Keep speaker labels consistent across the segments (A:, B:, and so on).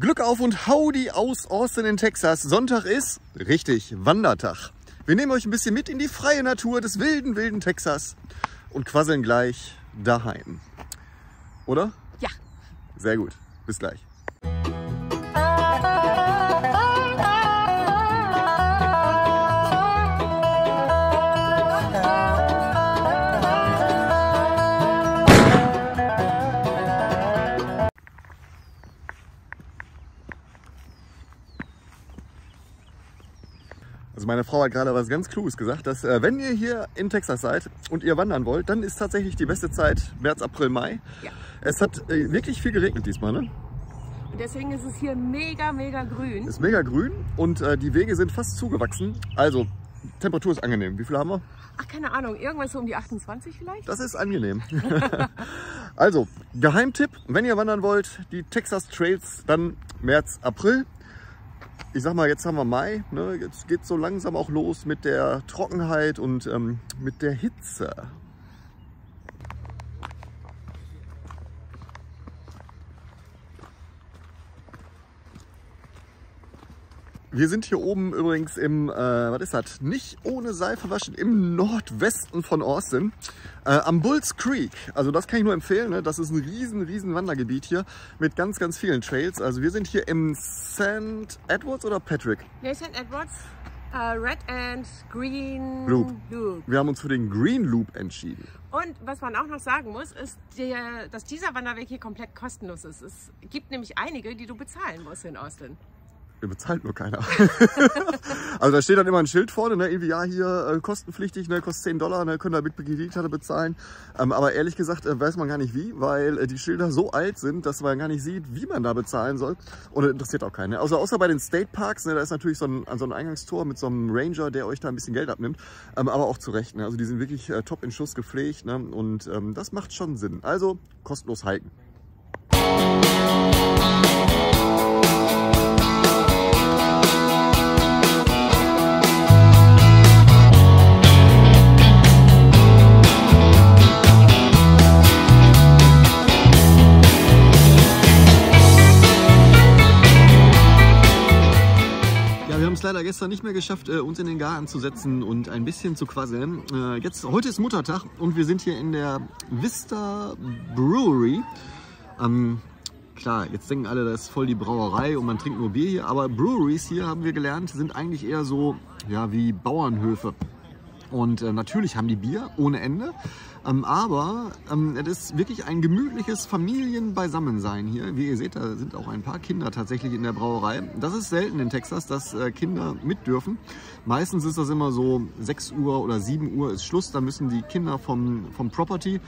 A: Glück auf und Howdy aus Austin in Texas. Sonntag ist, richtig, Wandertag. Wir nehmen euch ein bisschen mit in die freie Natur des wilden, wilden Texas und quasseln gleich daheim. Oder?
B: Ja.
A: Sehr gut. Bis gleich. Also meine Frau hat gerade was ganz Kluges gesagt, dass wenn ihr hier in Texas seid und ihr wandern wollt, dann ist tatsächlich die beste Zeit März, April, Mai.
B: Ja.
A: Es hat wirklich viel geregnet diesmal, ne?
B: Und deswegen ist es hier mega, mega grün.
A: Es ist mega grün und die Wege sind fast zugewachsen. Also Temperatur ist angenehm. Wie viel haben wir?
B: Ach, keine Ahnung, irgendwas so um die 28 vielleicht?
A: Das ist angenehm. Also, Geheimtipp, wenn ihr wandern wollt, die Texas Trails, dann März, April. Ich sag mal, jetzt haben wir Mai, ne? Jetzt geht so langsam auch los mit der Trockenheit und mit der Hitze. Wir sind hier oben übrigens im, was ist das? Nicht ohne Seife waschen, im Nordwesten von Austin, am Bulls Creek. Also das kann ich nur empfehlen, ne? Das ist ein riesen Wandergebiet hier mit ganz, ganz vielen Trails. Also wir sind hier im St. Edwards oder Patrick?
B: Nee, St. Edwards, Red and Green
A: Loop.
B: Loop.
A: Wir haben uns für den Green Loop entschieden.
B: Und was man auch noch sagen muss, ist, dass dieser Wanderweg hier komplett kostenlos ist. Es gibt nämlich einige, die du bezahlen musst in Austin.
A: Mir bezahlt nur keiner. Also da steht dann immer ein Schild vorne, ne? Irgendwie, ja, hier kostenpflichtig, ne? Kostet $10, ne? Könnt ihr mit Kreditkarte bezahlen. Aber ehrlich gesagt weiß man gar nicht wie, weil die Schilder so alt sind, dass man gar nicht sieht, wie man da bezahlen soll. Und das interessiert auch keinen. Ne? Also außer bei den State Parks, ne? Da ist natürlich so ein Eingangstor mit so einem Ranger, der euch da ein bisschen Geld abnimmt. Aber auch zu Recht. Ne? Also die sind wirklich top in Schuss gepflegt. Ne? Und das macht schon Sinn. Also kostenlos hiken. Leider gestern nicht mehr geschafft, uns in den Garten zu setzen und ein bisschen zu quasseln. Heute ist Muttertag und wir sind hier in der Vista Brewery. Klar, jetzt denken alle, das ist voll die Brauerei und man trinkt nur Bier hier, aber Breweries hier, haben wir gelernt, sind eigentlich eher so ja, wie Bauernhöfe. Und natürlich haben die Bier ohne Ende, aber es ist wirklich ein gemütliches Familienbeisammensein hier. Wie ihr seht, da sind auch ein paar Kinder tatsächlich in der Brauerei. Das ist selten in Texas, dass Kinder mit dürfen. Meistens ist das immer so 6 Uhr oder 7 Uhr ist Schluss, da müssen die Kinder vom Property.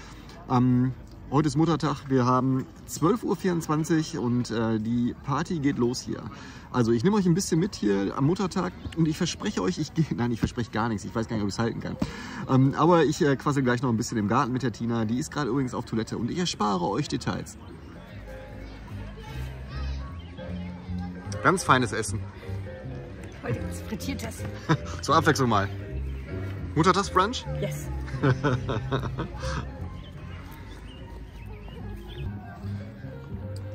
A: Heute ist Muttertag, wir haben 12:24 Uhr und die Party geht los hier. Also ich nehme euch ein bisschen mit hier am Muttertag und ich verspreche euch, ich verspreche gar nichts, ich weiß gar nicht, ob ich es halten kann. Aber ich quassel gleich noch ein bisschen im Garten mit der Tina, die ist gerade übrigens auf Toilette und ich erspare euch Details. Ganz feines Essen.
B: Heute gibt es frittiertes.
A: Zur Abwechslung mal. Muttertagsbrunch?
B: Yes.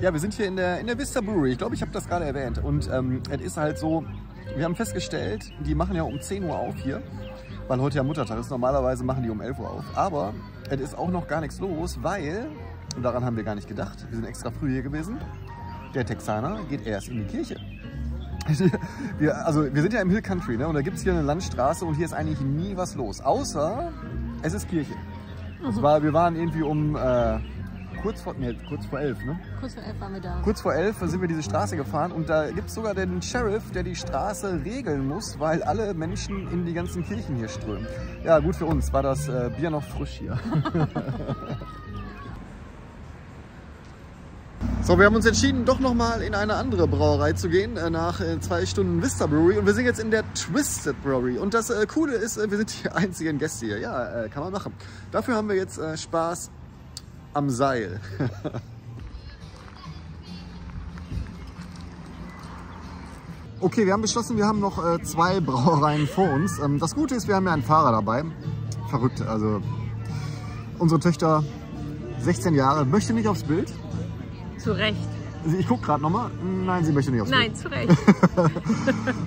A: Ja, wir sind hier in der Vista Brewery. Ich glaube, ich habe das gerade erwähnt. Und es ist halt so, wir haben festgestellt, die machen ja um 10 Uhr auf hier, weil heute ja Muttertag ist. Normalerweise machen die um 11 Uhr auf. Aber es ist auch noch gar nichts los, weil, und daran haben wir gar nicht gedacht, wir sind extra früh hier gewesen, der Texaner geht erst in die Kirche. Wir sind ja im Hill Country, ne? Und da gibt es hier eine Landstraße und hier ist eigentlich nie was los. Außer es ist Kirche. Wir waren irgendwie um... Kurz vor 11, ne?
B: Kurz vor 11 waren wir da.
A: Kurz vor 11 sind wir diese Straße gefahren und da gibt es sogar den Sheriff, der die Straße regeln muss, weil alle Menschen in die ganzen Kirchen hier strömen. Ja, gut für uns, war das Bier noch frisch hier. So, wir haben uns entschieden, doch nochmal in eine andere Brauerei zu gehen, nach 2 Stunden Vista Brewery. Und wir sind jetzt in der Twisted Brewery. Und das Coole ist, wir sind die einzigen Gäste hier. Ja, kann man machen. Dafür haben wir jetzt Spaß am Seil. Okay, wir haben beschlossen, wir haben noch 2 Brauereien vor uns. Das Gute ist, wir haben ja einen Fahrer dabei. Verrückt, also unsere Töchter, 16 Jahre, möchte nicht aufs Bild.
B: Zu Recht.
A: Ich gucke gerade nochmal. Nein, sie möchte nicht aufs Bild.
B: Nein, zu Recht.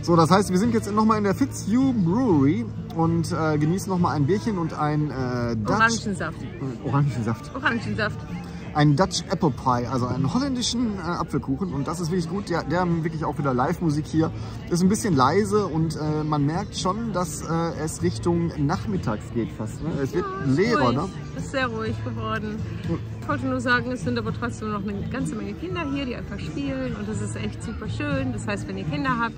A: So, das heißt, wir sind jetzt nochmal in der Fitzhugh Brewery und genießen nochmal ein Bierchen und ein
B: Orangensaft.
A: Orangensaft. Ein Dutch Apple Pie, also einen holländischen Apfelkuchen. Und das ist wirklich gut. Der haben wirklich auch wieder Live-Musik hier. Ist ein bisschen leise und man merkt schon, dass es Richtung Nachmittags geht fast. Ne? Es wird leerer,
B: ruhig.
A: ne?
B: Es ist sehr ruhig geworden. Ich wollte nur sagen, es sind aber trotzdem noch eine ganze Menge Kinder hier, die einfach spielen. Und das ist echt super schön. Das heißt, wenn ihr Kinder habt...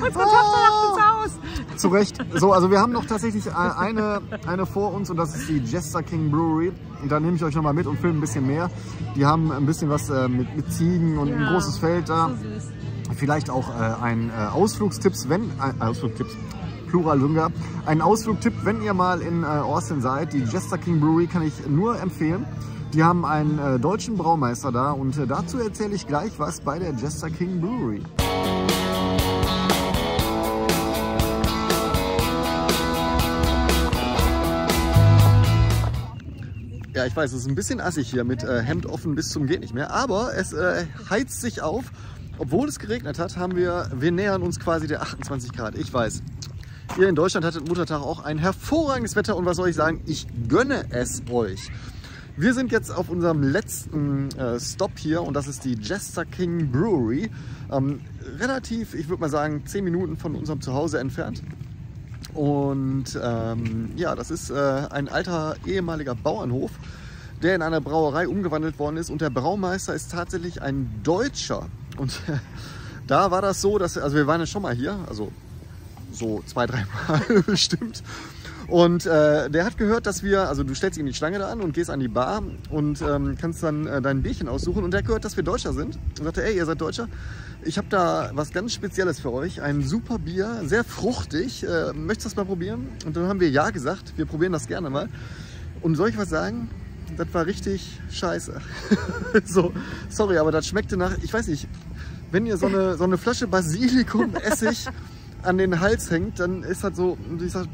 B: Unsere Tochter lacht uns aus.
A: Zu Recht. So, also wir haben noch tatsächlich eine vor uns und das ist die Jester King Brewery. Und da nehme ich euch nochmal mit und filme ein bisschen mehr. Die haben ein bisschen was mit Ziegen und ein großes Feld da.
B: So süß.
A: Vielleicht auch ein Ausflugstipps, Plural Lunga. Ein Ausflugtipp, wenn ihr mal in Austin seid. Die Jester King Brewery kann ich nur empfehlen. Die haben einen deutschen Braumeister da und dazu erzähle ich gleich was bei der Jester King Brewery. Ja, ich weiß, es ist ein bisschen assig hier mit Hemd offen bis zum geht nicht mehr, aber es heizt sich auf. Obwohl es geregnet hat, wir nähern uns quasi der 28 Grad. Ich weiß, ihr in Deutschland hattet Muttertag auch ein hervorragendes Wetter und was soll ich sagen, ich gönne es euch. Wir sind jetzt auf unserem letzten Stop hier und das ist die Jester King Brewery. Relativ, ich würde mal sagen, 10 Minuten von unserem Zuhause entfernt. Und ja, das ist ein alter ehemaliger Bauernhof, der in eine Brauerei umgewandelt worden ist. Und der Braumeister ist tatsächlich ein Deutscher. Und da war das so, dass, also wir waren ja schon mal hier, also so 2, 3 Mal bestimmt. Und der hat gehört, dass wir, also du stellst ihm die Schlange da an und gehst an die Bar und kannst dann dein Bierchen aussuchen. Und der hat gehört, dass wir Deutscher sind und sagte, ey, ihr seid Deutscher? Ich habe da was ganz Spezielles für euch, ein super Bier, sehr fruchtig. Möchtest du das mal probieren? Und dann haben wir ja gesagt, wir probieren das gerne mal. Und soll ich was sagen? Das war richtig scheiße. So, sorry, aber das schmeckte nach, ich weiß nicht, wenn ihr so eine Flasche Basilikum-Essig an den Hals hängt, dann ist das so, und ich sag,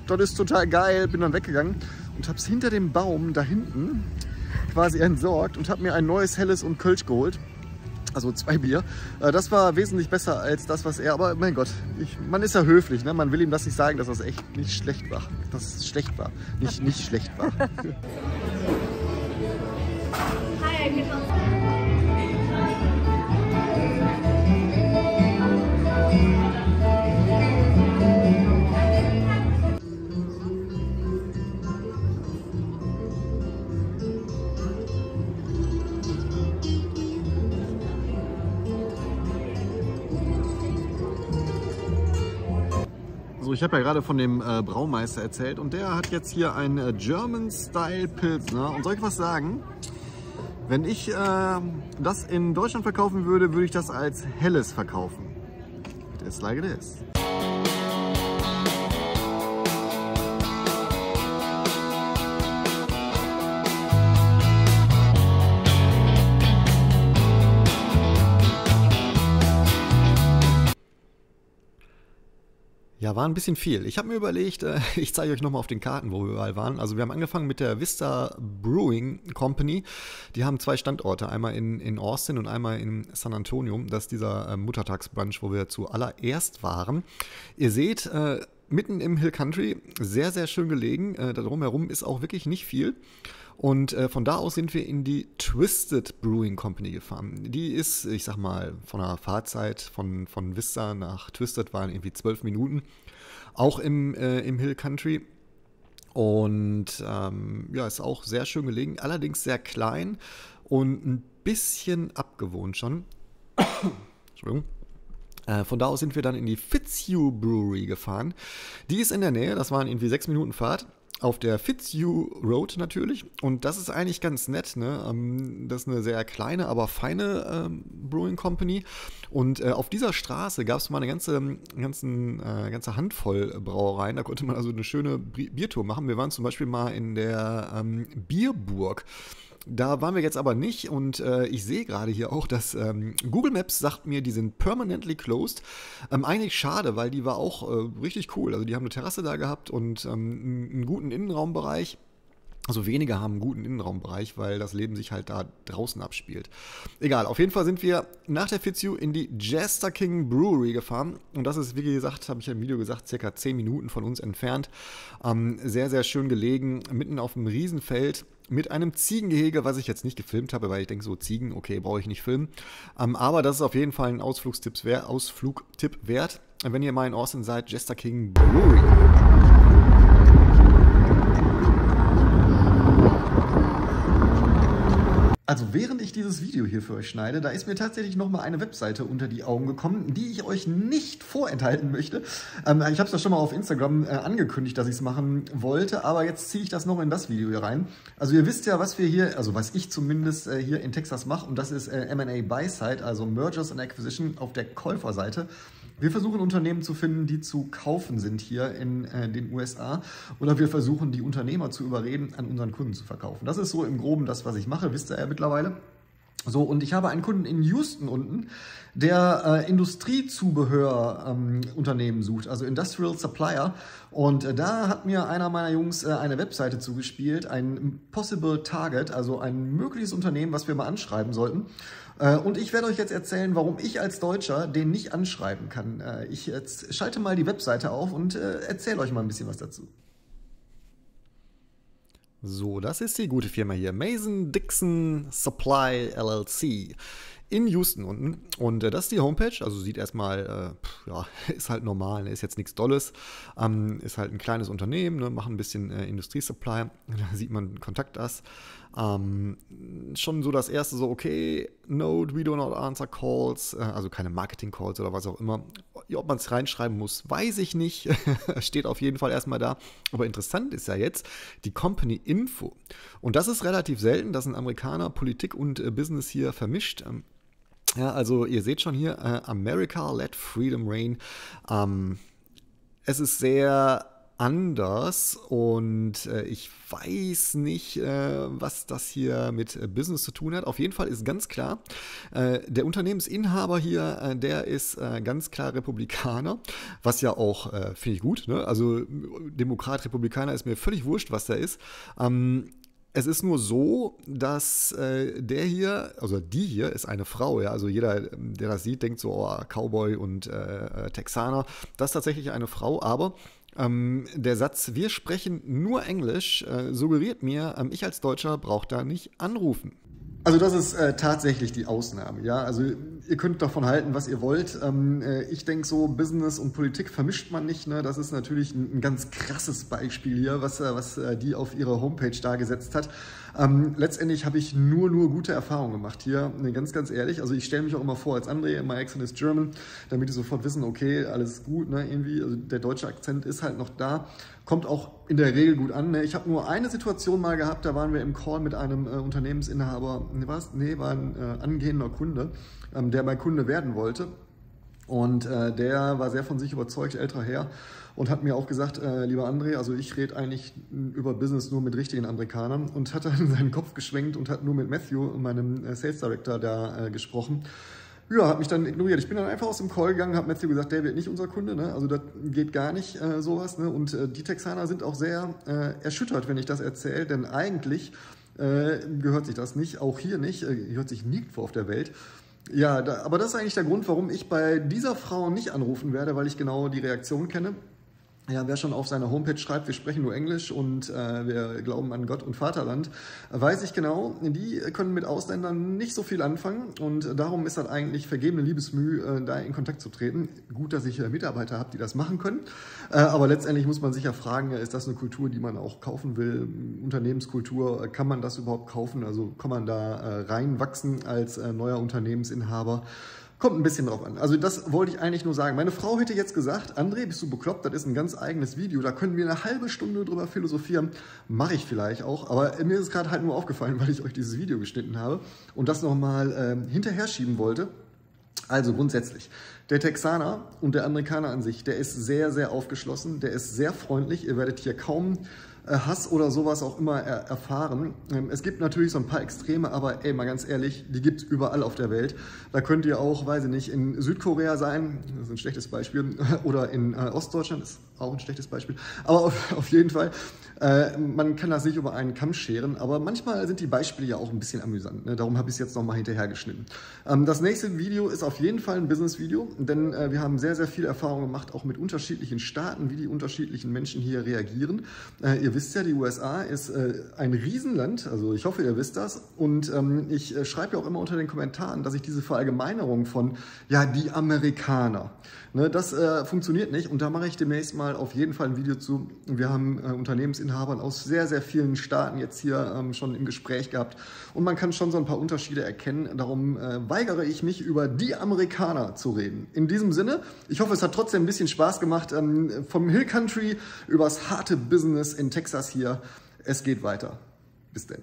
A: das ist total geil, bin dann weggegangen und habe es hinter dem Baum da hinten quasi entsorgt und habe mir ein neues Helles und Kölsch geholt. Also 2 Bier. Das war wesentlich besser als das, was er, aber mein Gott, man ist ja höflich, ne? Man will ihm das nicht sagen, dass das echt nicht schlecht war. Dass es schlecht war, nicht schlecht war. So, ich habe ja gerade von dem Braumeister erzählt und der hat jetzt hier ein German Style Pilsner. Und soll ich was sagen? Wenn ich das in Deutschland verkaufen würde, würde ich das als Helles verkaufen. It is like it is. Ja, war ein bisschen viel. Ich habe mir überlegt, ich zeige euch nochmal auf den Karten, wo wir überall waren. Also wir haben angefangen mit der Vista Brewing Company. Die haben 2 Standorte, einmal in Austin und einmal in San Antonio. Das ist dieser Muttertagsbrunch, wo wir zuallererst waren. Ihr seht, mitten im Hill Country, sehr, sehr schön gelegen. Darum herum ist auch wirklich nicht viel. Und von da aus sind wir in die Twisted Brewing Company gefahren. Die ist, ich sag mal, von der Fahrzeit von Vista nach Twisted waren irgendwie 12 Minuten. Auch im Hill Country. Und ja, ist auch sehr schön gelegen. Allerdings sehr klein und ein bisschen abgewohnt schon. Entschuldigung. Von da aus sind wir dann in die Fitzhugh Brewery gefahren. Die ist in der Nähe, das waren irgendwie 6 Minuten Fahrt. Auf der Fitzhugh Road natürlich. Und das ist eigentlich ganz nett, ne? Das ist eine sehr kleine, aber feine Brewing Company. Und auf dieser Straße gab es mal eine ganze Handvoll Brauereien. Da konnte man also eine schöne Biertour machen. Wir waren zum Beispiel mal in der Bierburg. Da waren wir jetzt aber nicht und ich sehe gerade hier auch, dass Google Maps sagt mir, die sind permanently closed. Eigentlich schade, weil die war auch richtig cool. Also die haben eine Terrasse da gehabt und einen guten Innenraumbereich. Also wenige haben einen guten Innenraumbereich, weil das Leben sich halt da draußen abspielt. Egal, auf jeden Fall sind wir nach der Fitzhugh in die Jester King Brewery gefahren. Und das ist, wie gesagt, habe ich im Video gesagt, circa 10 Minuten von uns entfernt. Sehr, sehr schön gelegen, mitten auf einem Riesenfeld mit einem Ziegengehege, was ich jetzt nicht gefilmt habe, weil ich denke, so Ziegen, okay, brauche ich nicht filmen. Aber das ist auf jeden Fall ein Ausflugstipp wert, wenn ihr mal in Austin seid, Jester King Brewery. Also während ich dieses Video hier für euch schneide, da ist mir tatsächlich nochmal eine Webseite unter die Augen gekommen, die ich euch nicht vorenthalten möchte. Ich habe es ja schon mal auf Instagram angekündigt, dass ich es machen wollte, aber jetzt ziehe ich das noch in das Video hier rein. Also ihr wisst ja, was wir hier, also was ich zumindest hier in Texas mache, und das ist M&A Buy-Side, also Mergers and Acquisition auf der Käuferseite. Wir versuchen Unternehmen zu finden, die zu kaufen sind hier in den USA, oder wir versuchen die Unternehmer zu überreden, an unseren Kunden zu verkaufen. Das ist so im Groben das, was ich mache, wisst ihr ja mittlerweile. So, und ich habe einen Kunden in Houston unten, der Industriezubehörunternehmen sucht, also Industrial Supplier. Und da hat mir einer meiner Jungs eine Webseite zugespielt, ein Possible Target, also ein mögliches Unternehmen, was wir mal anschreiben sollten. Und ich werde euch jetzt erzählen, warum ich als Deutscher den nicht anschreiben kann. Ich jetzt schalte mal die Webseite auf und erzähle euch mal ein bisschen was dazu. So, das ist die gute Firma hier, Mason-Dixon Supply LLC in Houston unten. Und das ist die Homepage, also sieht erstmal, ja, ist halt normal, ne? Ist jetzt nichts Dolles, ist halt ein kleines Unternehmen, ne? Machen ein bisschen Industriesupply, da sieht man Kontakt-Us. Schon so das erste, so okay, no, we do not answer calls, also keine Marketing-Calls oder was auch immer. Ob man es reinschreiben muss, weiß ich nicht, steht auf jeden Fall erstmal da. Aber interessant ist ja jetzt die Company Info. Und das ist relativ selten, dass ein Amerikaner Politik und Business hier vermischt. Ja, also ihr seht schon hier, America let freedom reign. Es ist sehr anders und ich weiß nicht, was das hier mit Business zu tun hat. Auf jeden Fall ist ganz klar, der Unternehmensinhaber hier, der ist ganz klar Republikaner, was ja auch, finde ich gut, ne? Also Demokrat, Republikaner ist mir völlig wurscht, was der ist. Es ist nur so, dass der hier, also die hier, ist eine Frau, ja, also jeder, der das sieht, denkt so, oh, Cowboy und Texaner, das ist tatsächlich eine Frau, aber der Satz, wir sprechen nur Englisch, suggeriert mir, ich als Deutscher brauche da nicht anrufen. Also das ist tatsächlich die Ausnahme, ja. Also ihr könnt davon halten, was ihr wollt. Ich denke so, Business und Politik vermischt man nicht, ne? Das ist natürlich ein ganz krasses Beispiel hier, was die auf ihre Homepage dargesetzt hat. Letztendlich habe ich nur gute Erfahrungen gemacht hier, ne, ganz, ganz ehrlich. Also ich stelle mich auch immer vor als André, my accent is German, damit die sofort wissen, okay, alles gut, ne, irgendwie. Also der deutsche Akzent ist halt noch da. Kommt auch in der Regel gut an. Ne? Ich habe nur eine Situation mal gehabt, da waren wir im Call mit einem Unternehmensinhaber, war ein angehender Kunde, der mein Kunde werden wollte. Und der war sehr von sich überzeugt, älterer Herr, und hat mir auch gesagt, lieber André, also ich rede eigentlich über Business nur mit richtigen Amerikanern, und hat dann seinen Kopf geschwenkt und hat nur mit Matthew, meinem Sales Director, da gesprochen. Ja, hat mich dann ignoriert. Ich bin dann einfach aus dem Call gegangen, habe Matthew gesagt, der wird nicht unser Kunde, ne? Also das geht gar nicht, sowas. Ne? Und die Texaner sind auch sehr erschüttert, wenn ich das erzähle, denn eigentlich gehört sich das nicht, auch hier nicht, gehört sich nirgendwo auf der Welt. Ja, aber das ist eigentlich der Grund, warum ich bei dieser Frau nicht anrufen werde, weil ich genau die Reaktion kenne. Ja, wer schon auf seiner Homepage schreibt, wir sprechen nur Englisch und wir glauben an Gott und Vaterland, weiß ich genau, die können mit Ausländern nicht so viel anfangen, und darum ist das eigentlich vergebene Liebesmüh, da in Kontakt zu treten. Gut, dass ich Mitarbeiter habe, die das machen können, aber letztendlich muss man sich ja fragen, ist das eine Kultur, die man auch kaufen will, Unternehmenskultur, kann man das überhaupt kaufen, also kann man da reinwachsen als neuer Unternehmensinhaber? Kommt ein bisschen drauf an. Also das wollte ich eigentlich nur sagen. Meine Frau hätte jetzt gesagt, André, bist du bekloppt? Das ist ein ganz eigenes Video. Da können wir eine halbe Stunde drüber philosophieren. Mache ich vielleicht auch. Aber mir ist es gerade halt nur aufgefallen, weil ich euch dieses Video geschnitten habe und das nochmal hinterher schieben wollte. Also grundsätzlich, Der Texaner und der Amerikaner an sich, der ist sehr, sehr aufgeschlossen, der ist sehr freundlich. Ihr werdet hier kaum Hass oder sowas auch immer erfahren. Es gibt natürlich so ein paar Extreme, aber ey, mal ganz ehrlich, die gibt es überall auf der Welt. Da könnt ihr auch, weiß ich nicht, in Südkorea sein, das ist ein schlechtes Beispiel, oder in Ostdeutschland, ist auch ein schlechtes Beispiel. Aber auf jeden Fall, man kann das nicht über einen Kamm scheren, aber manchmal sind die Beispiele ja auch ein bisschen amüsant. Ne? Darum habe ich es jetzt nochmal hinterher geschnitten. Das nächste Video ist auf jeden Fall ein Business-Video, denn wir haben sehr, sehr viel Erfahrung gemacht, auch mit unterschiedlichen Staaten, wie die unterschiedlichen Menschen hier reagieren. Ihr wisst ja, die USA ist ein Riesenland, also ich hoffe, ihr wisst das. Und ich schreibe ja auch immer unter den Kommentaren, dass ich diese Verallgemeinerung von, ja, die Amerikaner, ne, das funktioniert nicht. Und da mache ich demnächst mal auf jeden Fall ein Video zu. Wir haben Unternehmensinhabern aus sehr, sehr vielen Staaten jetzt hier schon im Gespräch gehabt. Und man kann schon so ein paar Unterschiede erkennen. Darum weigere ich mich, über die Amerikaner zu reden. In diesem Sinne, ich hoffe, es hat trotzdem ein bisschen Spaß gemacht. Vom Hill Country übers harte Business in Texas hier. Es geht weiter. Bis denn.